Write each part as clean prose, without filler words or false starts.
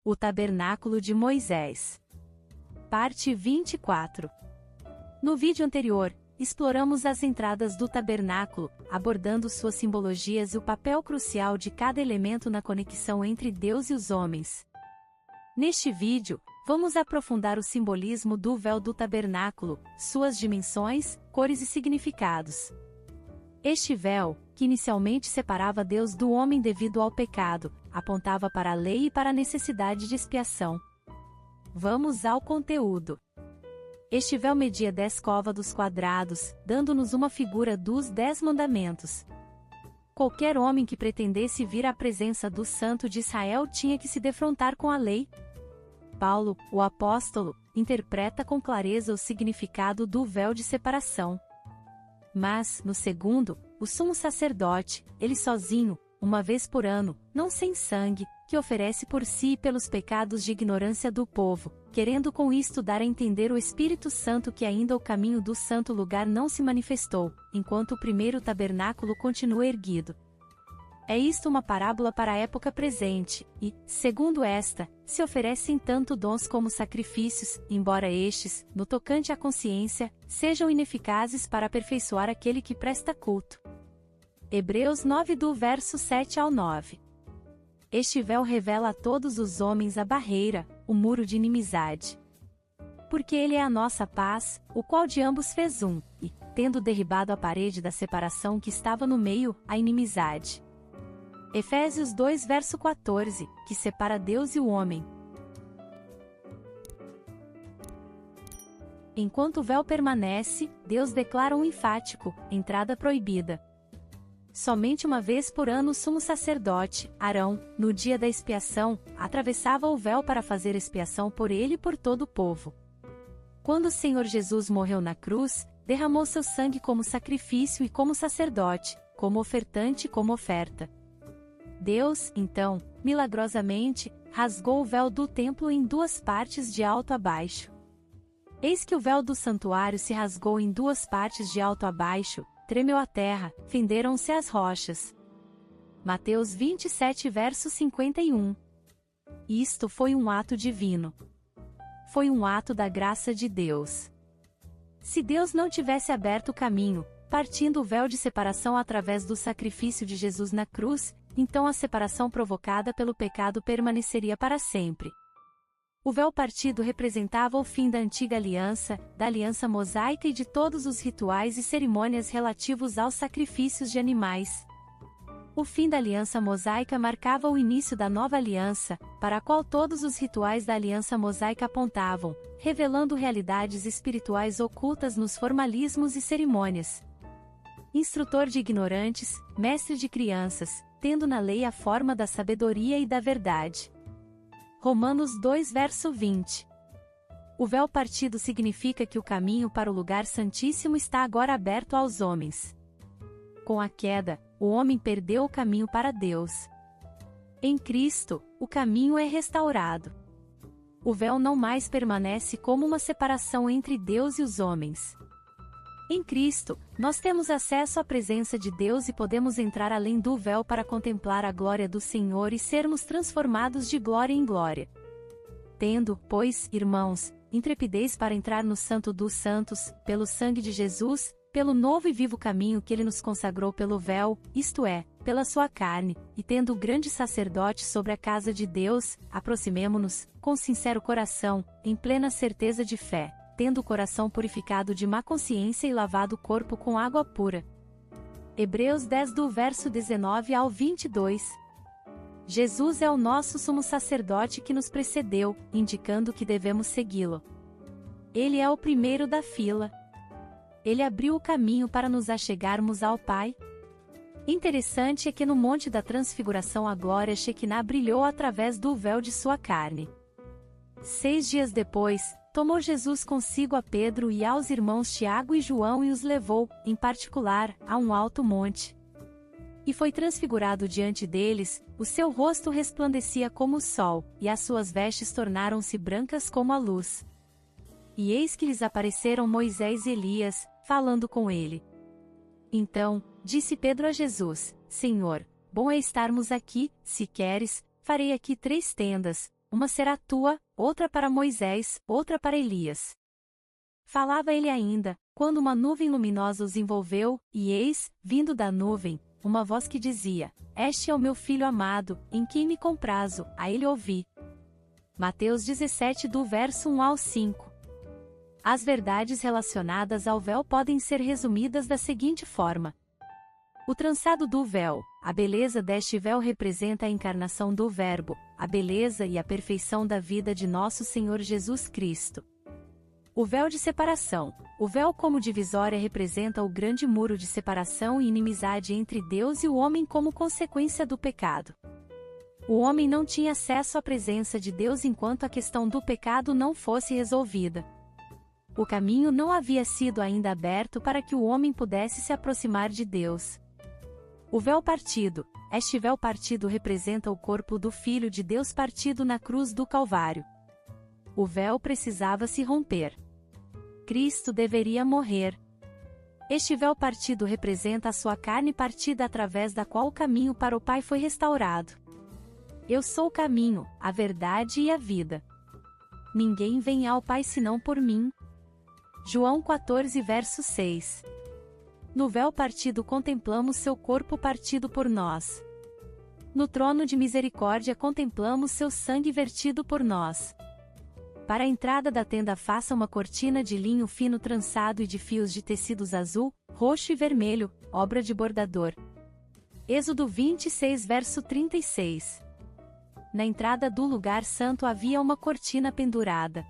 O tabernáculo de Moisés. Parte 24. No vídeo anterior, exploramos as entradas do tabernáculo, abordando suas simbologias e o papel crucial de cada elemento na conexão entre Deus e os homens. Neste vídeo, vamos aprofundar o simbolismo do véu do tabernáculo, suas dimensões, cores e significados. Este véu, que inicialmente separava Deus do homem devido ao pecado, apontava para a lei e para a necessidade de expiação. Vamos ao conteúdo. Este véu media 10 côvados quadrados, dando-nos uma figura dos 10 mandamentos. Qualquer homem que pretendesse vir à presença do Santo de Israel tinha que se defrontar com a lei. Paulo, o apóstolo, interpreta com clareza o significado do véu de separação. Mas, no segundo, o sumo sacerdote, ele sozinho, uma vez por ano, não sem sangue, que oferece por si e pelos pecados de ignorância do povo, querendo com isto dar a entender o Espírito Santo que ainda o caminho do santo lugar não se manifestou, enquanto o primeiro tabernáculo continua erguido. É isto uma parábola para a época presente, e, segundo esta, se oferecem tanto dons como sacrifícios, embora estes, no tocante à consciência, sejam ineficazes para aperfeiçoar aquele que presta culto. Hebreus 9 do verso 7 ao 9. Este véu revela a todos os homens a barreira, o muro de inimizade. Porque ele é a nossa paz, o qual de ambos fez um, e, tendo derribado a parede da separação que estava no meio, a inimizade. Efésios 2 verso 14, que separa Deus e o homem. Enquanto o véu permanece, Deus declara um enfático, entrada proibida. Somente uma vez por ano o sumo sacerdote, Arão, no dia da expiação, atravessava o véu para fazer expiação por ele e por todo o povo. Quando o Senhor Jesus morreu na cruz, derramou seu sangue como sacrifício e como sacerdote, como ofertante e como oferta. Deus, então, milagrosamente, rasgou o véu do templo em duas partes de alto a baixo. Eis que o véu do santuário se rasgou em duas partes de alto a baixo, tremeu a terra, fenderam-se as rochas. Mateus 27 verso 51. Isto foi um ato divino. Foi um ato da graça de Deus. Se Deus não tivesse aberto o caminho, partindo o véu de separação através do sacrifício de Jesus na cruz, então a separação provocada pelo pecado permaneceria para sempre. O véu partido representava o fim da antiga aliança, da aliança mosaica e de todos os rituais e cerimônias relativos aos sacrifícios de animais. O fim da aliança mosaica marcava o início da nova aliança, para a qual todos os rituais da aliança mosaica apontavam, revelando realidades espirituais ocultas nos formalismos e cerimônias. Instrutor de ignorantes, mestre de crianças, tendo na lei a forma da sabedoria e da verdade. Romanos 2 verso 20. O véu partido significa que o caminho para o lugar santíssimo está agora aberto aos homens. Com a queda, o homem perdeu o caminho para Deus. Em Cristo, o caminho é restaurado. O véu não mais permanece como uma separação entre Deus e os homens. Em Cristo, nós temos acesso à presença de Deus e podemos entrar além do véu para contemplar a glória do Senhor e sermos transformados de glória em glória. Tendo, pois, irmãos, intrepidez para entrar no Santo dos Santos, pelo sangue de Jesus, pelo novo e vivo caminho que ele nos consagrou pelo véu, isto é, pela sua carne, e tendo o grande sacerdote sobre a casa de Deus, aproximemo-nos, com sincero coração, em plena certeza de fé, tendo o coração purificado de má consciência e lavado o corpo com água pura. Hebreus 10 do verso 19 ao 22. Jesus é o nosso sumo sacerdote que nos precedeu, indicando que devemos segui-lo. Ele é o primeiro da fila. Ele abriu o caminho para nos achegarmos ao Pai. Interessante é que no Monte da Transfiguração a glória Shekinah brilhou através do véu de sua carne. 6 dias depois, tomou Jesus consigo a Pedro e aos irmãos Tiago e João e os levou, em particular, a um alto monte. E foi transfigurado diante deles, o seu rosto resplandecia como o sol, e as suas vestes tornaram-se brancas como a luz. E eis que lhes apareceram Moisés e Elias, falando com ele. Então, disse Pedro a Jesus: Senhor, bom é estarmos aqui, se queres, farei aqui 3 tendas, uma será tua, outra para Moisés, outra para Elias. Falava ele ainda, quando uma nuvem luminosa os envolveu, e eis, vindo da nuvem, uma voz que dizia: Este é o meu filho amado, em quem me comprazo, a ele ouvi. Mateus 17 do verso 1 ao 5. As verdades relacionadas ao véu podem ser resumidas da seguinte forma. O trançado do véu, a beleza deste véu representa a encarnação do Verbo, a beleza e a perfeição da vida de nosso Senhor Jesus Cristo. O véu de separação. O véu como divisória representa o grande muro de separação e inimizade entre Deus e o homem como consequência do pecado. O homem não tinha acesso à presença de Deus enquanto a questão do pecado não fosse resolvida. O caminho não havia sido ainda aberto para que o homem pudesse se aproximar de Deus. O véu partido. Este véu partido representa o corpo do Filho de Deus partido na cruz do Calvário. O véu precisava se romper. Cristo deveria morrer. Este véu partido representa a sua carne partida através da qual o caminho para o Pai foi restaurado. Eu sou o caminho, a verdade e a vida. Ninguém vem ao Pai senão por mim. João 14 verso 6. No véu partido contemplamos seu corpo partido por nós. No trono de misericórdia contemplamos seu sangue vertido por nós. Para a entrada da tenda faça uma cortina de linho fino trançado e de fios de tecidos azul, roxo e vermelho, obra de bordador. Êxodo 26 verso 36. Na entrada do lugar santo havia uma cortina pendurada.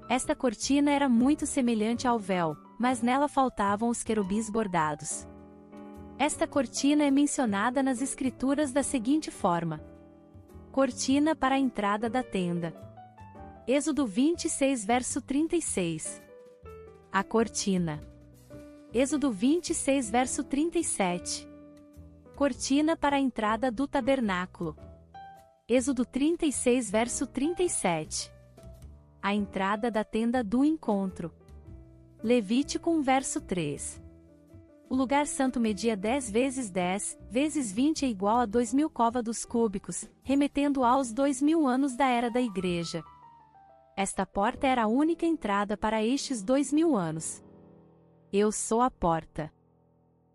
Esta cortina era muito semelhante ao véu, mas nela faltavam os querubins bordados. Esta cortina é mencionada nas Escrituras da seguinte forma: cortina para a entrada da tenda. Êxodo 26 verso 36. A cortina. Êxodo 26 verso 37. Cortina para a entrada do tabernáculo. Êxodo 36 verso 37. A entrada da tenda do encontro. Levítico 1 verso 3. O lugar santo media 10 vezes 10, vezes 20 é igual a 2.000 côvados cúbicos, remetendo aos 2.000 anos da era da Igreja. Esta porta era a única entrada para estes 2.000 anos. Eu sou a porta.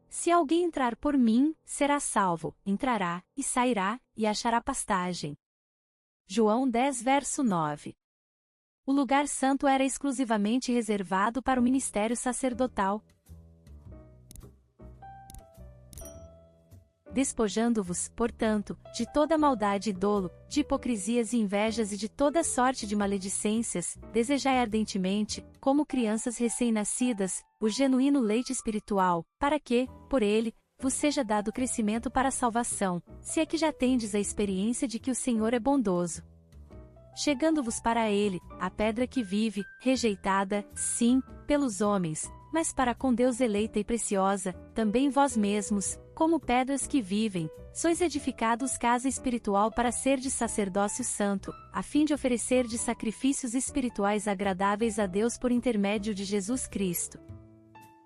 Se alguém entrar por mim, será salvo, entrará, e sairá, e achará pastagem. João 10 verso 9. O lugar santo era exclusivamente reservado para o ministério sacerdotal. Despojando-vos, portanto, de toda maldade e dolo, de hipocrisias e invejas e de toda sorte de maledicências, desejai ardentemente, como crianças recém-nascidas, o genuíno leite espiritual, para que, por ele, vos seja dado crescimento para a salvação, se é que já tendes a experiência de que o Senhor é bondoso. Chegando-vos para ele, a pedra que vive, rejeitada, sim, pelos homens, mas para com Deus eleita e preciosa, também vós mesmos, como pedras que vivem, sois edificados casa espiritual para serdes sacerdócio santo, a fim de oferecerdes sacrifícios espirituais agradáveis a Deus por intermédio de Jesus Cristo.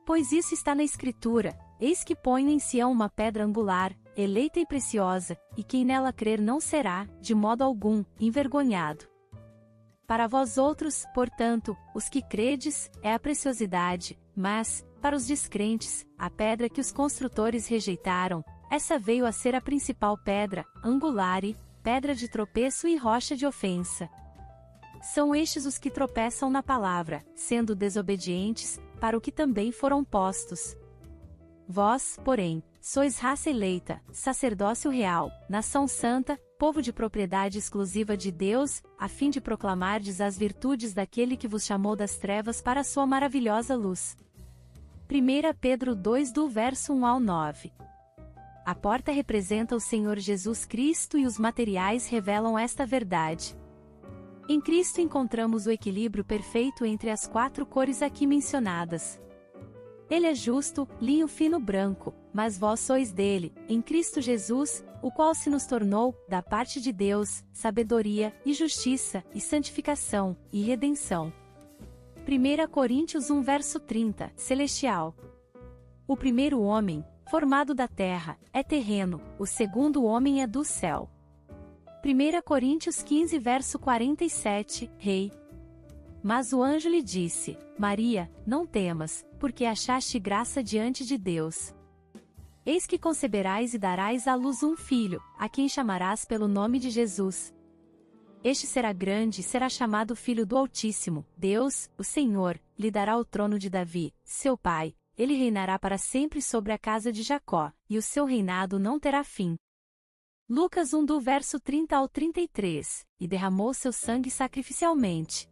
Pois isso está na Escritura: eis que ponho em Sião uma pedra angular, eleita e preciosa, e quem nela crer não será, de modo algum, envergonhado. Para vós outros, portanto, os que credes, é a preciosidade, mas, para os descrentes, a pedra que os construtores rejeitaram, essa veio a ser a principal pedra, angular e, pedra de tropeço e rocha de ofensa. São estes os que tropeçam na palavra, sendo desobedientes, para o que também foram postos. Vós, porém, sois raça eleita, sacerdócio real, nação santa, povo de propriedade exclusiva de Deus, a fim de proclamardes as virtudes daquele que vos chamou das trevas para a sua maravilhosa luz. 1 Pedro 2 do verso 1 ao 9. A porta representa o Senhor Jesus Cristo e os materiais revelam esta verdade. Em Cristo encontramos o equilíbrio perfeito entre as 4 cores aqui mencionadas. Ele é justo, linho fino branco, mas vós sois dele, em Cristo Jesus, o qual se nos tornou, da parte de Deus, sabedoria, e justiça, e santificação, e redenção. 1 Coríntios 1 verso 30, celestial. O primeiro homem, formado da terra, é terreno, o segundo homem é do céu. 1 Coríntios 15 verso 47, Rei. Mas o anjo lhe disse: Maria, não temas, porque achaste graça diante de Deus. Eis que conceberás e darás à luz um filho, a quem chamarás pelo nome de Jesus. Este será grande e será chamado Filho do Altíssimo. Deus, o Senhor, lhe dará o trono de Davi, seu pai. Ele reinará para sempre sobre a casa de Jacó, e o seu reinado não terá fim. Lucas 1 do verso 30 ao 33, e derramou seu sangue sacrificialmente.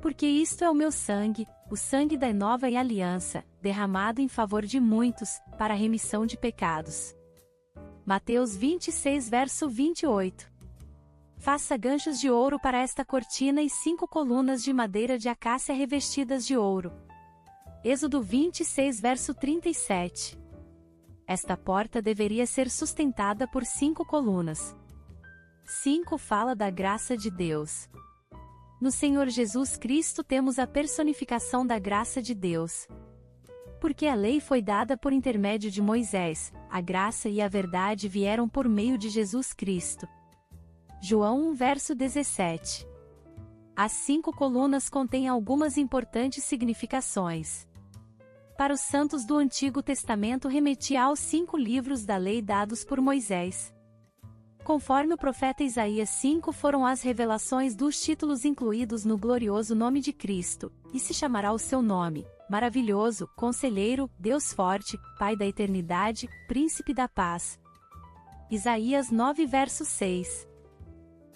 Porque isto é o meu sangue, o sangue da nova aliança, derramado em favor de muitos, para a remissão de pecados. Mateus 26 verso 28. Faça ganchos de ouro para esta cortina e 5 colunas de madeira de acácia revestidas de ouro. Êxodo 26 verso 37. Esta porta deveria ser sustentada por 5 colunas. 5 fala da graça de Deus. No Senhor Jesus Cristo temos a personificação da graça de Deus. Porque a lei foi dada por intermédio de Moisés, a graça e a verdade vieram por meio de Jesus Cristo. João 1 verso 17. As 5 colunas contêm algumas importantes significações. Para os santos do Antigo Testamento remetia aos 5 livros da lei dados por Moisés. Conforme o profeta Isaías 5 foram as revelações dos títulos incluídos no glorioso nome de Cristo, e se chamará o seu nome, Maravilhoso, Conselheiro, Deus Forte, Pai da Eternidade, Príncipe da Paz. Isaías 9 verso 6.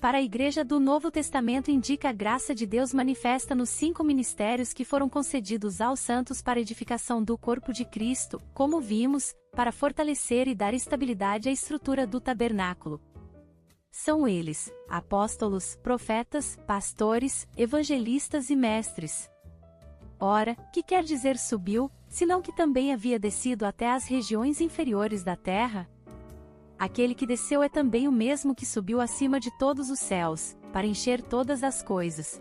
Para a Igreja do Novo Testamento indica a graça de Deus manifesta nos 5 ministérios que foram concedidos aos santos para edificação do corpo de Cristo, como vimos, para fortalecer e dar estabilidade à estrutura do tabernáculo. São eles: apóstolos, profetas, pastores, evangelistas e mestres. Ora, que quer dizer subiu, senão que também havia descido até as regiões inferiores da terra? Aquele que desceu é também o mesmo que subiu acima de todos os céus, para encher todas as coisas.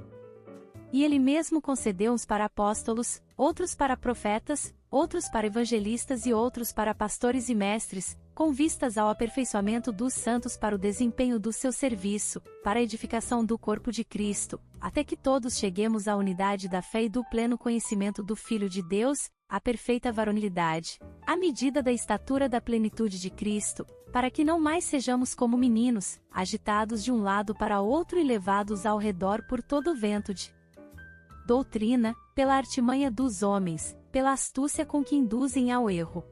E ele mesmo concedeu uns para apóstolos, outros para profetas, outros para evangelistas e outros para pastores e mestres, com vistas ao aperfeiçoamento dos santos para o desempenho do seu serviço, para a edificação do corpo de Cristo, até que todos cheguemos à unidade da fé e do pleno conhecimento do Filho de Deus, à perfeita varonilidade, à medida da estatura da plenitude de Cristo, para que não mais sejamos como meninos, agitados de um lado para outro e levados ao redor por todo o vento de doutrina, pela artimanha dos homens, pela astúcia com que induzem ao erro.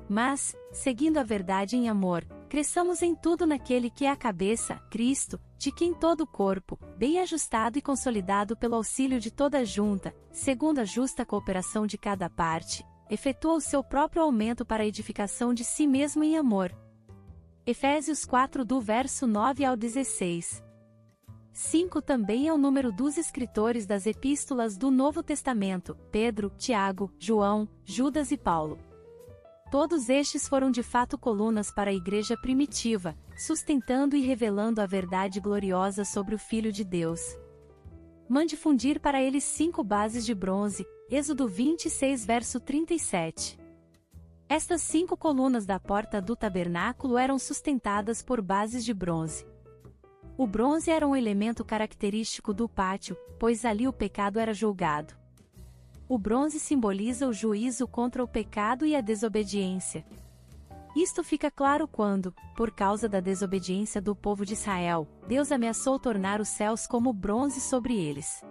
Mas, seguindo a verdade em amor, cresçamos em tudo naquele que é a cabeça, Cristo, de quem todo o corpo, bem ajustado e consolidado pelo auxílio de toda a junta, segundo a justa cooperação de cada parte, efetua o seu próprio aumento para a edificação de si mesmo em amor. Efésios 4 do verso 9 ao 16. 5 também é o número dos escritores das epístolas do Novo Testamento: Pedro, Tiago, João, Judas e Paulo. Todos estes foram de fato colunas para a igreja primitiva, sustentando e revelando a verdade gloriosa sobre o Filho de Deus. Mande fundir para eles 5 bases de bronze, Êxodo 26 verso 37. Estas 5 colunas da porta do tabernáculo eram sustentadas por bases de bronze. O bronze era um elemento característico do pátio, pois ali o pecado era julgado. O bronze simboliza o juízo contra o pecado e a desobediência. Isto fica claro quando, por causa da desobediência do povo de Israel, Deus ameaçou tornar os céus como bronze sobre eles.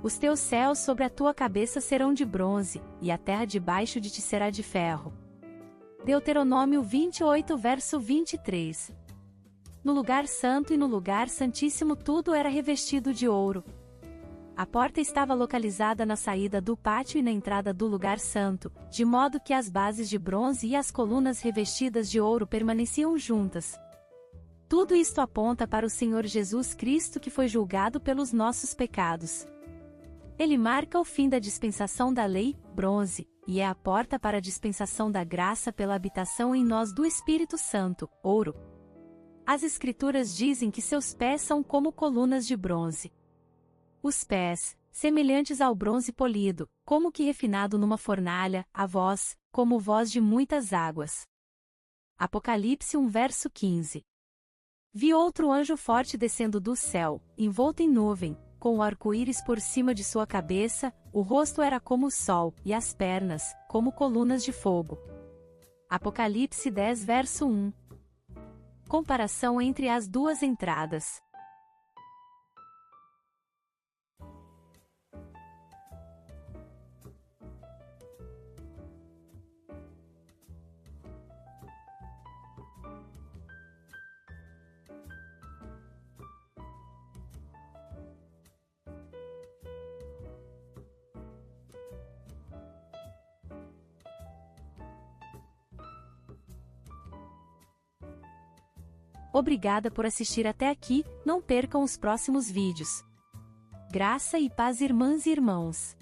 Os teus céus sobre a tua cabeça serão de bronze, e a terra debaixo de ti será de ferro. Deuteronômio 28 verso 23. No lugar santo e no lugar santíssimo tudo era revestido de ouro. A porta estava localizada na saída do pátio e na entrada do lugar santo, de modo que as bases de bronze e as colunas revestidas de ouro permaneciam juntas. Tudo isto aponta para o Senhor Jesus Cristo que foi julgado pelos nossos pecados. Ele marca o fim da dispensação da lei, bronze, e é a porta para a dispensação da graça pela habitação em nós do Espírito Santo, ouro. As Escrituras dizem que seus pés são como colunas de bronze. Os pés, semelhantes ao bronze polido, como que refinado numa fornalha, a voz, como voz de muitas águas. Apocalipse 1 verso 15. Vi outro anjo forte descendo do céu, envolto em nuvem, com o arco-íris por cima de sua cabeça, o rosto era como o sol, e as pernas, como colunas de fogo. Apocalipse 10 verso 1. Comparação entre as duas entradas. Obrigada por assistir até aqui, não percam os próximos vídeos. Graça e paz, irmãs e irmãos.